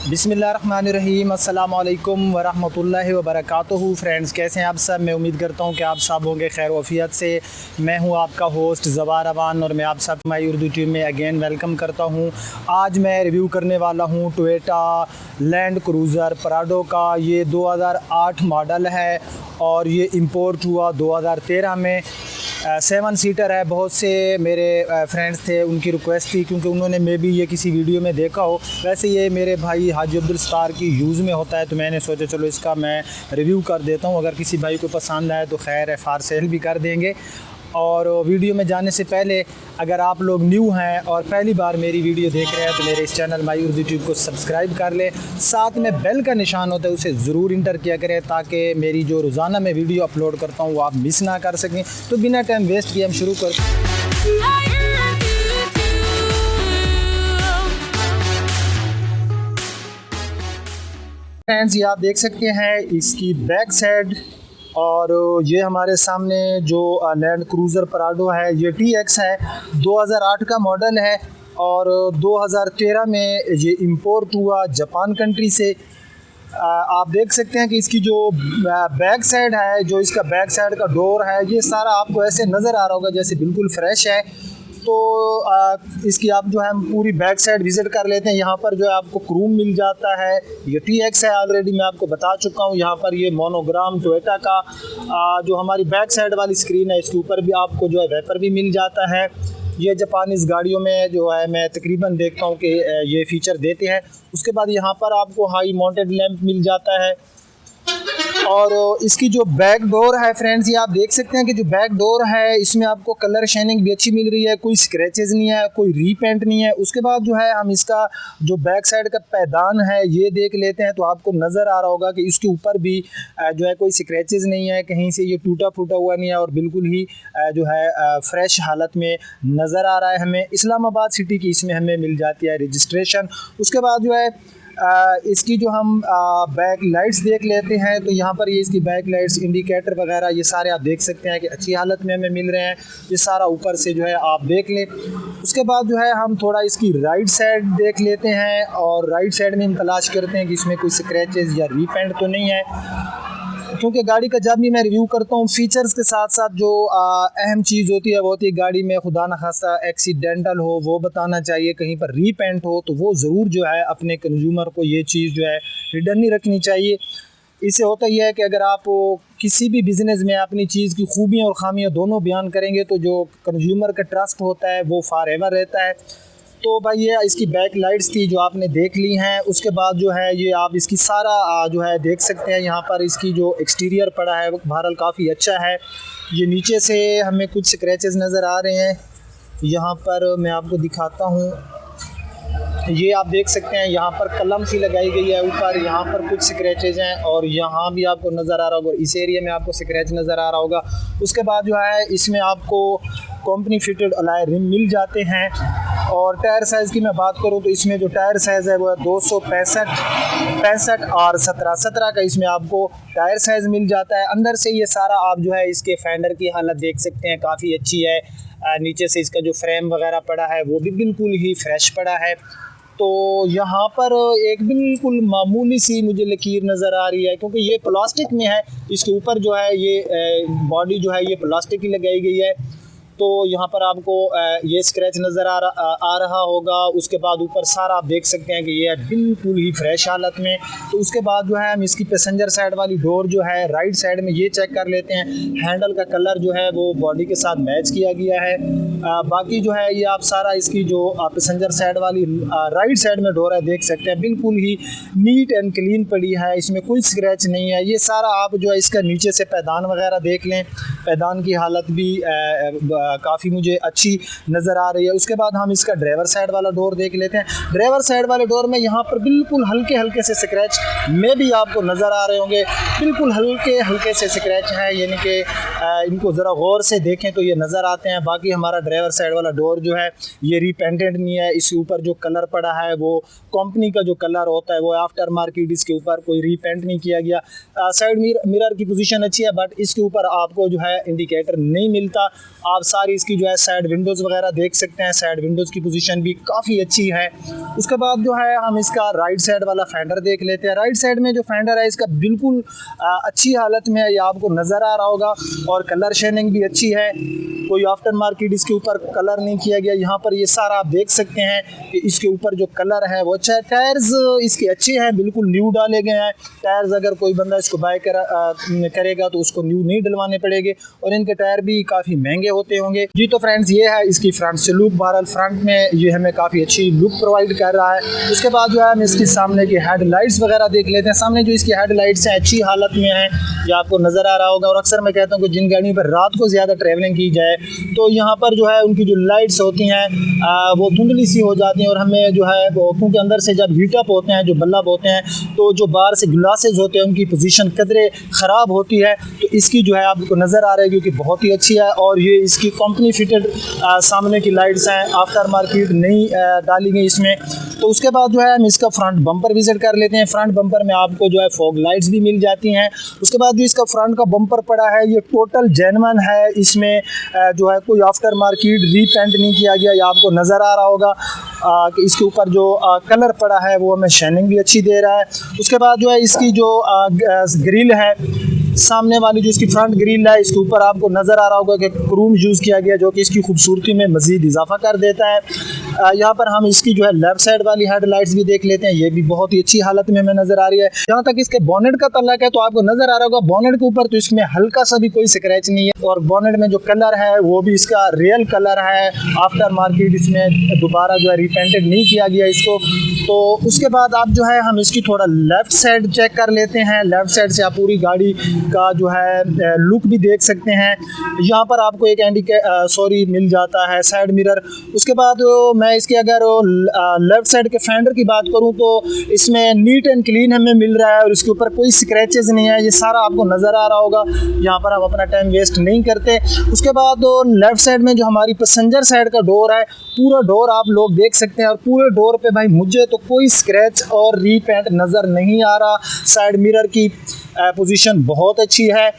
बिस्मिल्लाहिर्रहमानिर्रहीम अस्सलाम वालेकुम वरहमतुल्लाहि वबरकातुहू। फ्रेंड्स, कैसे हैं आप सब? मैं उम्मीद करता हूं कि आप सब होंगे खैर वफ़ियत से। मैं हूं आपका होस्ट ज़बार अवान और मैं आप सब हमारी उर्दू टीम में अगेन वेलकम करता हूं। आज मैं रिव्यू करने वाला हूं टोयोटा लैंड क्रूज़र प्राडो का। ये 2008 मॉडल है और ये इंपोर्ट हुआ 2013 में। 7 सीटर है। बहुत से मेरे फ्रेंड्स थे, उनकी रिक्वेस्ट थी क्योंकि उन्होंने मे भी ये किसी वीडियो में देखा हो। वैसे ये मेरे भाई हाजी अब्दुल सत्तार की यूज़ में होता है, तो मैंने सोचा चलो इसका मैं रिव्यू कर देता हूँ। अगर किसी भाई को पसंद आए तो खैर है, फार सेल भी कर देंगे। और वीडियो में जाने से पहले अगर आप लोग न्यू हैं और पहली बार मेरी वीडियो देख रहे हैं तो मेरे इस चैनल माई उर्दू ट्यूब को सब्सक्राइब कर लें। साथ में बेल का निशान होता है, उसे ज़रूर इंटर किया करें ताकि मेरी जो रोज़ाना मैं वीडियो अपलोड करता हूँ वो आप मिस ना कर सकें। तो बिना टाइम वेस्ट किए हम शुरू करते हैं। फ्रेंड्स, ये आप देख सकते हैं इसकी बैक साइड और ये हमारे सामने जो लैंड क्रूज़र प्राडो है ये TX है। 2008 का मॉडल है और 2013 में ये इंपोर्ट हुआ जापान कंट्री से। आप देख सकते हैं कि इसकी जो बैक साइड है, जो इसका बैक साइड का डोर है, ये सारा आपको ऐसे नज़र आ रहा होगा जैसे बिल्कुल फ्रेश है। तो इसकी आप जो है पूरी बैक साइड विज़िट कर लेते हैं। यहाँ पर जो है आपको क्रूम मिल जाता है। ये TX है, ऑलरेडी मैं आपको बता चुका हूँ। यहाँ पर ये मोनोग्राम टोयोटा का जो हमारी बैक साइड वाली स्क्रीन है, इसके ऊपर भी आपको जो है वेपर भी मिल जाता है। ये जापानीज़ गाड़ियों में जो है मैं तकरीबन देखता हूँ कि ये फ़ीचर देते हैं। उसके बाद यहाँ पर आपको हाई माउंटेड लैंप मिल जाता है। और इसकी जो बैक डोर है फ्रेंड्स, ये आप देख सकते हैं कि जो बैक डोर है इसमें आपको कलर शाइनिंग भी अच्छी मिल रही है, कोई स्क्रैचेस नहीं है, कोई रीपेंट नहीं है। उसके बाद जो है हम इसका जो बैक साइड का पैदान है ये देख लेते हैं, तो आपको नज़र आ रहा होगा कि इसके ऊपर भी जो है कोई स्क्रैचेस नहीं है, कहीं से ये टूटा फूटा हुआ नहीं है और बिल्कुल ही जो है फ्रेश हालत में नज़र आ रहा है। हमें इस्लामाबाद सिटी की इसमें हमें मिल जाती है रजिस्ट्रेशन। उसके बाद जो है इसकी जो हम बैक लाइट्स देख लेते हैं, तो यहाँ पर ये इसकी बैक लाइट्स, इंडिकेटर वगैरह ये सारे आप देख सकते हैं कि अच्छी हालत में हमें मिल रहे हैं। ये सारा ऊपर से जो है आप देख लें। उसके बाद जो है हम थोड़ा इसकी राइट साइड देख लेते हैं और राइट साइड में हम तलाश करते हैं कि इसमें कोई स्क्रैचेस या रीपेंट तो नहीं है, क्योंकि गाड़ी का जब भी मैं रिव्यू करता हूँ फीचर्स के साथ साथ जो अहम चीज़ होती है वो होती है गाड़ी में खुदा न खास्ता एक्सीडेंटल हो वो बताना चाहिए, कहीं पर रीपेंट हो तो वो ज़रूर जो है अपने कंज्यूमर को ये चीज़ जो है हिडन नहीं रखनी चाहिए। इससे होता यह है कि अगर आप किसी भी बिज़नेस में अपनी चीज़ की खूबियाँ और ख़ामियाँ दोनों बयान करेंगे तो जो कंज्यूमर का ट्रस्ट होता है वो फॉर एवर रहता है। तो भाई ये इसकी बैक लाइट्स थी जो आपने देख ली हैं। उसके बाद जो है ये आप इसकी सारा जो है देख सकते हैं। यहाँ पर इसकी जो एक्सटीरियर पड़ा है वो बहरहाल काफ़ी अच्छा है। ये नीचे से हमें कुछ स्क्रैचेस नज़र आ रहे हैं, यहाँ पर मैं आपको दिखाता हूँ। ये आप देख सकते हैं यहाँ पर कलम सी लगाई गई है ऊपर, यहाँ पर कुछ स्क्रैचेज हैं और यहाँ भी आपको नज़र आ रहा होगा, इस एरिया में आपको स्क्रैच नज़र आ रहा होगा। उसके बाद जो है इसमें आपको कंपनी फिटेड अलॉय रिम मिल जाते हैं। और टायर साइज़ की मैं बात करूं तो इसमें जो टायर साइज़ है वो है 265 और 17 का इसमें आपको टायर साइज़ मिल जाता है। अंदर से ये सारा आप जो है इसके फेंडर की हालत देख सकते हैं, काफ़ी अच्छी है। नीचे से इसका जो फ्रेम वगैरह पड़ा है वो भी बिल्कुल ही फ्रेश पड़ा है। तो यहाँ पर एक बिल्कुल मामूली सी मुझे लकीर नज़र आ रही है क्योंकि ये प्लास्टिक में है। इसके ऊपर जो है ये बॉडी जो है ये प्लास्टिक की लगाई गई है, तो यहाँ पर आपको ये स्क्रैच नज़र आ रहा होगा। उसके बाद ऊपर सारा आप देख सकते हैं कि ये है बिल्कुल ही फ्रेश हालत में। तो उसके बाद जो है हम इसकी पैसेंजर साइड वाली डोर जो है राइट साइड में ये चेक कर लेते हैं। हैंडल का कलर जो है वो बॉडी के साथ मैच किया गया है। बाकी जो है ये आप सारा इसकी जो पैसेंजर साइड वाली राइट साइड में डोर है देख सकते हैं, बिल्कुल ही नीट एंड क्लीन पड़ी है, इसमें कोई स्क्रैच नहीं है। ये सारा आप जो है इसका नीचे से पैदान वगैरह देख लें, पैदान की हालत भी काफ़ी मुझे अच्छी नज़र आ रही है। उसके बाद हम इसका ड्राइवर साइड वाला डोर देख लेते हैं। ड्राइवर साइड वाले डोर में यहाँ पर बिल्कुल हल्के हल्के से स्क्रैच में भी आपको नज़र आ रहे होंगे, बिल्कुल हल्के हल्के से स्क्रैच हैं, यानी कि इनको ज़रा गौर से देखें तो ये नज़र आते हैं। बाकी हमारा ड्राइवर साइड वाला डोर जो है ये रीपेंटेड नहीं है, इसके ऊपर जो कलर पड़ा है वो कंपनी का जो कलर होता है वो आफ्टर मार्केट, इसके ऊपर कोई रीपेंट नहीं किया गया। साइड मिरर की पोजीशन अच्छी है बट इसके ऊपर आपको जो है इंडिकेटर नहीं मिलता। आप सारी इसकी जो है साइड विंडोज़ वगैरह देख सकते हैं। साइड विंडोज़ की पोजीशन भी काफ़ी अच्छी है। उसके बाद जो है हम इसका राइट साइड वाला फेंडर देख लेते हैं। राइट साइड में जो फेंडर है इसका बिल्कुल अच्छी हालत में है, ये आपको नज़र आ रहा होगा, और कलर शेनिंग भी अच्छी है, कोई आफ्टर मार्केट इसके ऊपर कलर नहीं किया गया। यहाँ पर ये सारा आप देख सकते हैं कि इसके ऊपर जो कलर है वो अच्छा है। टायर्स इसके अच्छे हैं, बिल्कुल न्यू डाले गए हैं टायर्स। अगर कोई बंदा इसको बाय करेगा तो उसको न्यू नहीं डलवाने पड़ेंगे, और इनके टायर भी काफ़ी महंगे होते होंगे जी। तो फ्रेंड्स ये है इसकी फ्रंट से लुक। बहरहाल फ्रंट में ये हमें काफ़ी अच्छी लुक प्रोवाइड कर रहा है। उसके बाद जो है हम इसकी सामने की हेडलाइट्स वगैरह देख लेते हैं। सामने जो इसकी हेडलाइट्स हैं अच्छी हालत में हैं, ये आपको नज़र आ रहा होगा। और अक्सर मैं कहता हूँ कि जिन गाड़ियों पर रात को ज़्यादा ट्रैवलिंग की जाए तो यहाँ पर जो है उनकी जो लाइट्स होती हैं वो धुंधली सी हो जाती हैं, और हमें जो है वो क्योंकि अंदर से जब हीटअप होते हैं, जो बल्ब होते हैं, तो जो बाहर से ग्लासेज होते हैं उनकी पोजीशन कदरे ख़राब होती है। तो इसकी जो है आपको नज़र आ रहा है क्योंकि बहुत ही अच्छी है, और ये इसकी कंपनी फिटेड सामने की लाइट्स हैं, आफ्टर मार्केट नहीं डाली गई इसमें। तो उसके बाद जो है हम इसका फ्रंट बम्पर विजिट कर लेते हैं। फ्रंट बम्पर में आपको जो है फॉग लाइट्स भी मिल जाती हैं। उसके बाद जो इसका फ्रंट का बम्पर पड़ा है ये टोटल जेन्युइन है, इसमें जो है कोई आफ्टर मार्केट रीपेंट नहीं किया गया। ये आपको नज़र आ रहा होगा कि इसके ऊपर जो कलर पड़ा है वो हमें शाइनिंग भी अच्छी दे रहा है। उसके बाद जो है इसकी जो ग्रिल है, सामने वाली जो इसकी फ्रंट ग्रिल है, इसके ऊपर आपको नज़र आ रहा होगा कि क्रोम यूज़ किया गया, जो कि इसकी खूबसूरती में मज़ीद इजाफा कर देता है। यहाँ पर हम इसकी जो है लेफ़्ट साइड वाली हेडलाइट्स भी देख लेते हैं, ये भी बहुत ही अच्छी हालत में हमें नज़र आ रही है। जहाँ तक इसके बोनेट का तल्लक है तो आपको नज़र आ रहा होगा बोनेट के ऊपर तो इसमें हल्का सा भी कोई स्क्रैच नहीं है, और बोनेट में जो कलर है वो भी इसका रियल कलर है, आफ्टर मार्केट इसमें दोबारा जो है रिपेंटेड नहीं किया गया इसको। तो उसके बाद आप जो है हम इसकी थोड़ा लेफ़्ट साइड चेक कर लेते हैं। लेफ़्ट साइड से आप पूरी गाड़ी का जो है लुक भी देख सकते हैं। यहाँ पर आपको एक मिल जाता है साइड मिरर। उसके बाद मैं इसके अगर लेफ़्ट साइड के फेंडर की बात करूँ तो इसमें नीट एंड क्लीन हमें मिल रहा है, और इसके ऊपर कोई स्क्रैचेस नहीं है, ये सारा आपको नज़र आ रहा होगा। यहाँ पर हम अपना टाइम वेस्ट नहीं करते। उसके बाद लेफ़्ट साइड में जो हमारी पैसेंजर साइड का डोर है, पूरा डोर आप लोग देख सकते हैं, और पूरे डोर पे भाई मुझे तो कोई स्क्रैच और रीपेंट नज़र नहीं आ रहा। साइड मिरर की पोजीशन बहुत अच्छी है।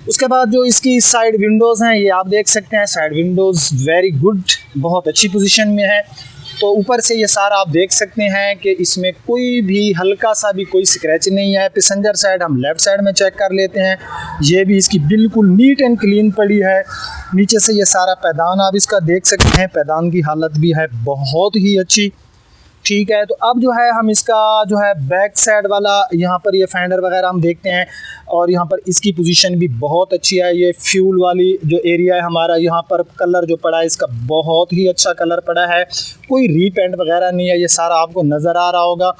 उसके बाद जो इसकी साइड विंडोज़ हैं ये आप देख सकते हैं, साइड विंडोज़ वेरी गुड, बहुत अच्छी पोजीशन में है। तो ऊपर से ये सारा आप देख सकते हैं कि इसमें कोई भी हल्का सा भी कोई स्क्रैच नहीं है। पैसेंजर साइड हम लेफ़्ट साइड में चेक कर लेते हैं, ये भी इसकी बिल्कुल नीट एंड क्लीन पड़ी है। नीचे से ये सारा पैदान आप इसका देख सकते हैं, पैदान की हालत भी है बहुत ही अच्छी, ठीक है। तो अब जो है हम इसका जो है बैक साइड वाला यहाँ पर ये फेंडर वगैरह हम देखते हैं, और यहाँ पर इसकी पोजीशन भी बहुत अच्छी है। ये फ्यूल वाली जो एरिया है हमारा, यहाँ पर कलर जो पड़ा है इसका बहुत ही अच्छा कलर पड़ा है, कोई रीपेंट वगैरह नहीं है, ये सारा आपको नज़र आ रहा होगा।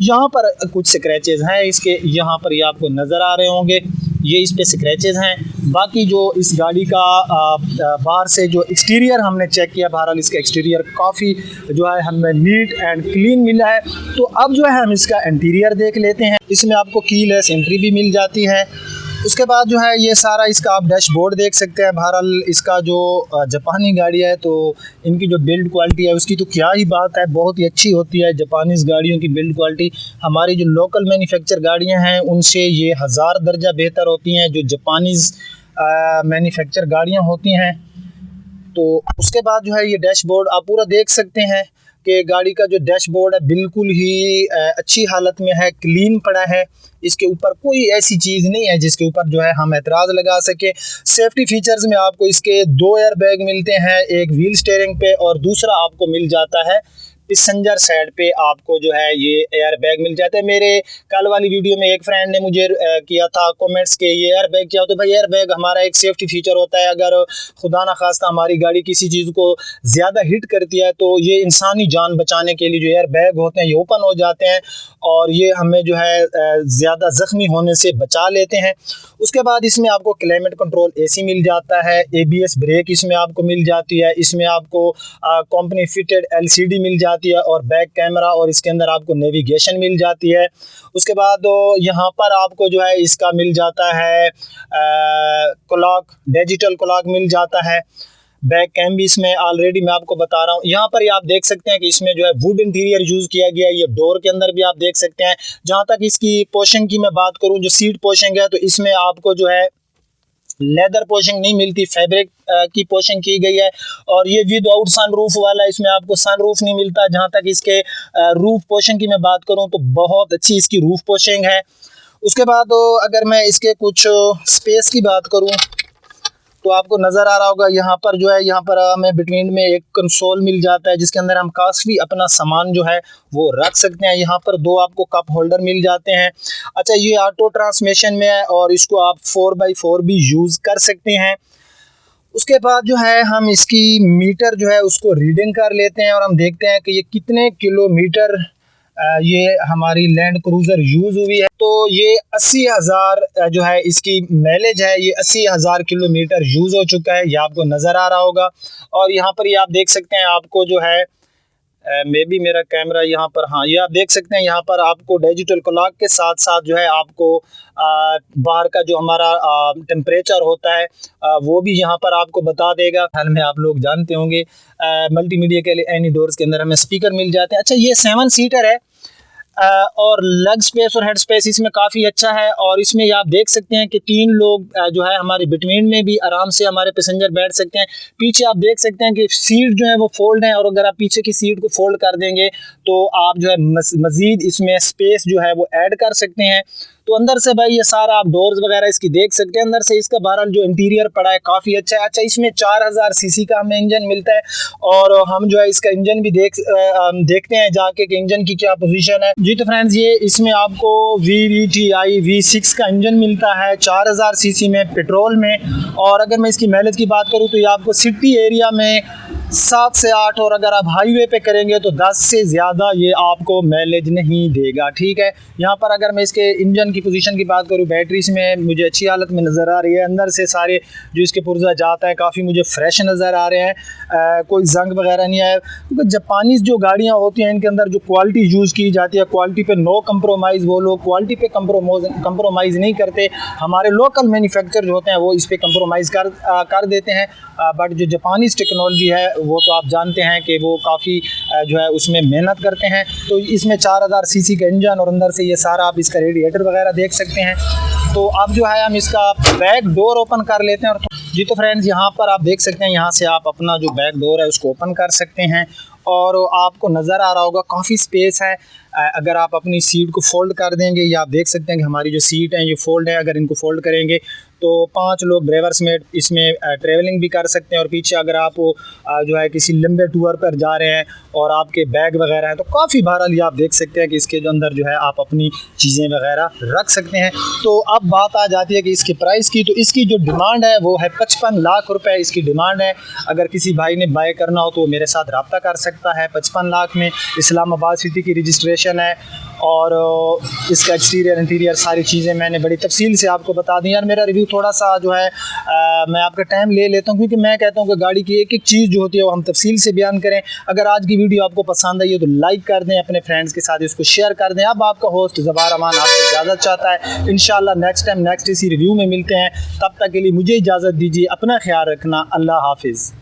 यहाँ पर कुछ स्क्रैचेस हैं इसके, यहाँ पर ये आपको नज़र आ रहे होंगे, ये इस पे स्क्रैचेस हैं। बाकी जो इस गाड़ी का बाहर से जो एक्सटीरियर हमने चेक किया, बहरहाल इसका एक्सटीरियर काफ़ी जो है हमें नीट एंड क्लीन मिला है। तो अब जो है हम इसका इंटीरियर देख लेते हैं। इसमें आपको कीलेस एंट्री भी मिल जाती है। उसके बाद जो है ये सारा इसका आप डैशबोर्ड देख सकते हैं। बहरहाल इसका जो जापानी गाड़ी है तो इनकी जो बिल्ड क्वालिटी है उसकी तो क्या ही बात है, बहुत ही अच्छी होती है जापानीज़ गाड़ियों की बिल्ड क्वालिटी। हमारी जो लोकल मैन्युफैक्चर गाड़ियां हैं उनसे ये 1000 दर्जा बेहतर होती हैं जो जापानीज़ मैन्युफैक्चर गाड़ियां होती हैं। तो उसके बाद जो है ये डैशबोर्ड आप पूरा देख सकते हैं कि गाड़ी का जो डैशबोर्ड है बिल्कुल ही अच्छी हालत में है, क्लीन पड़ा है। इसके ऊपर कोई ऐसी चीज़ नहीं है जिसके ऊपर जो है हम एतराज़ लगा सके। सेफ्टी फीचर्स में आपको इसके 2 एयर बैग मिलते हैं, एक व्हील स्टीयरिंग पे और दूसरा आपको मिल जाता है पैसेंजर साइड पे, आपको जो है ये एयर बैग मिल जाते हैं। मेरे कल वाली वीडियो में एक फ्रेंड ने मुझे किया था कमेंट्स के ये एयर बैग क्या होता है। भाई एयर बैग हमारा एक सेफ्टी फीचर होता है, अगर खुदा ना खास्ता हमारी गाड़ी किसी चीज़ को ज़्यादा हिट करती है तो ये इंसानी जान बचाने के लिए जो एयर बैग होते हैं ये ओपन हो जाते हैं और ये हमें जो है ज़्यादा ज़ख्मी होने से बचा लेते हैं। उसके बाद इसमें आपको क्लाइमेट कंट्रोल AC मिल जाता है, ABS ब्रेक इसमें आपको मिल जाती है, इसमें आपको कंपनी फिटेड LCD मिल जाती है और बैक कैमरा, और इसके अंदर आपको नेविगेशन मिल जाती है। उसके बाद यहाँ पर आपको जो है इसका मिल जाता है क्लॉक, डिजिटल क्लॉक मिल जाता है। बैक कैम भी इसमें ऑलरेडी मैं आपको बता रहा हूँ। यहाँ पर आप देख सकते हैं कि इसमें जो है वुड इंटीरियर यूज़ किया गया है, ये डोर के अंदर भी आप देख सकते हैं। जहाँ तक इसकी पोर्शन की मैं बात करूँ, जो सीट पोर्शन है, तो इसमें आपको जो है लेदर पोशिंग नहीं मिलती, फैब्रिक की पोशिंग की गई है। और ये विदाउट सनरूफ वाला, इसमें आपको सनरूफ नहीं मिलता। जहाँ तक इसके रूफ पोशिंग की मैं बात करूँ तो बहुत अच्छी इसकी रूफ पोशिंग है। उसके बाद अगर मैं इसके कुछ स्पेस की बात करूँ तो आपको नज़र आ रहा होगा यहाँ पर जो है, यहाँ पर हमें बिटवीन में एक कंसोल मिल जाता है जिसके अंदर हम काफ़ी अपना सामान जो है वो रख सकते हैं। यहाँ पर 2 आपको कप होल्डर मिल जाते हैं। अच्छा, ये ऑटो ट्रांसमिशन में है और इसको आप 4x4 भी यूज़ कर सकते हैं। उसके बाद जो है हम इसकी मीटर जो है उसको रीडिंग कर लेते हैं और हम देखते हैं कि ये कितने किलोमीटर ये हमारी लैंड क्रूज़र यूज़ हुई है। तो ये 80,000 जो है इसकी माइलेज है, ये 80,000 किलोमीटर यूज़ हो चुका है, ये आपको नज़र आ रहा होगा। और यहाँ पर ये आप देख सकते हैं आपको जो है मे बी मेरा कैमरा यहाँ पर, हाँ ये आप देख सकते हैं यहाँ पर आपको डिजिटल क्लॉक के साथ साथ जो है आपको बाहर का जो हमारा टेम्परेचर होता है वो भी यहाँ पर आपको बता देगा। हाल में आप लोग जानते होंगे मल्टीमीडिया के लिए एनी डोर्स के अंदर हमें स्पीकर मिल जाते हैं। अच्छा, ये 7 सीटर है और लेग स्पेस और हेड स्पेस इसमें काफ़ी अच्छा है। और इसमें आप देख सकते हैं कि 3 लोग जो है हमारे बिटवीन में भी आराम से हमारे पैसेंजर बैठ सकते हैं। पीछे आप देख सकते हैं कि सीट जो है वो फोल्ड है और अगर आप पीछे की सीट को फोल्ड कर देंगे तो आप जो है मज़ीद इसमें स्पेस जो है वो ऐड कर सकते हैं। तो अंदर से भाई ये सारा आप डोर्स वगैरह इसकी देख सकते हैं। अंदर से इसका बहरहाल जो इंटीरियर पड़ा है काफ़ी अच्छा है। अच्छा, इसमें 4000 सीसी का हमें इंजन मिलता है और हम जो है इसका इंजन भी देखते हैं जाके कि इंजन की क्या पोजीशन है। जी तो फ्रेंड्स, ये इसमें आपको VVTi V6 का इंजन मिलता है 4000 सीसी में, पेट्रोल में। और अगर मैं इसकी माइलेज की बात करूँ तो ये आपको सिटी एरिया में 7 से 8 और अगर आप हाईवे पे करेंगे तो 10 से ज़्यादा ये आपको माइलेज नहीं देगा। ठीक है, यहाँ पर अगर मैं इसके इंजन की पोजीशन की बात करूँ, बैटरी इसमें मुझे अच्छी हालत में नज़र आ रही है। अंदर से सारे जो इसके पुर्जा जाता है काफ़ी मुझे फ्रेश नज़र आ रहे हैं, कोई जंग वगैरह नहीं है। क्योंकि जापानीज़ जो गाड़ियाँ होती हैं इनके अंदर जो क्वालिटी यूज़ की जाती है, क्वालिटी पे नो कंप्रोमाइज़, वो लोग क्वालिटी पे कंप्रोमाइज़ नहीं करते। हमारे लोकल मैन्युफैक्चर जो होते हैं वो इस पर कंप्रोमाइज़ कर देते हैं। बट जो जापानीज़ टेक्नोलॉजी है वो तो आप जानते हैं कि वो काफ़ी जो है उसमें मेहनत करते हैं। तो इसमें 4000 सीसी का इंजन और अंदर से ये सारा आप इसका रेडिएटर वगैरह देख सकते हैं। तो अब जो है हम इसका बैक डोर ओपन कर लेते हैं। और जी तो फ्रेंड्स, यहाँ पर आप देख सकते हैं, यहाँ से आप अपना जो बैक डोर है उसको ओपन कर सकते हैं और आपको नज़र आ रहा होगा काफ़ी स्पेस है। अगर आप अपनी सीट को फोल्ड कर देंगे, या आप देख सकते हैं कि हमारी जो सीट है ये फोल्ड है, अगर इनको फोल्ड करेंगे तो 5 लोग ड्राइवर समेत इसमें ट्रैवलिंग भी कर सकते हैं। और पीछे अगर आप जो है किसी लंबे टूर पर जा रहे हैं और आपके बैग वगैरह हैं तो काफ़ी बहरहाल ये आप देख सकते हैं कि इसके जो अंदर जो है आप अपनी चीज़ें वगैरह रख सकते हैं। तो अब बात आ जाती है कि इसके प्राइस की। तो इसकी जो डिमांड है वो है 55 लाख रुपए इसकी डिमांड है। अगर किसी भाई ने बाय करना हो तो वो मेरे साथ रब्ता कर सकता है। 55 लाख में इस्लामाबाद सिटी की रजिस्ट्रेशन है और इसका एक्सटीरियर इंटीरियर सारी चीज़ें मैंने बड़ी तफसील से आपको बता दी। यार मेरा रिव्यू थोड़ा सा जो है मैं आपका टाइम ले लेता हूँ क्योंकि मैं कहता हूँ कि गाड़ी की एक एक चीज़ जो होती है वो हम तफसील से बयान करें। अगर आज की वीडियो आपको पसंद आई है तो लाइक कर दें, अपने फ्रेंड्स के साथ इसको शेयर कर दें। अब आपका होस्ट ज़फ़र अमान आपसे इजाज़त चाहता है। इंशाल्लाह नेक्स्ट टाइम नेक्स्ट इसी रिव्यू में मिलते हैं। तब तक के लिए मुझे इजाज़त दीजिए, अपना ख्याल रखना, अल्लाह हाफिज़।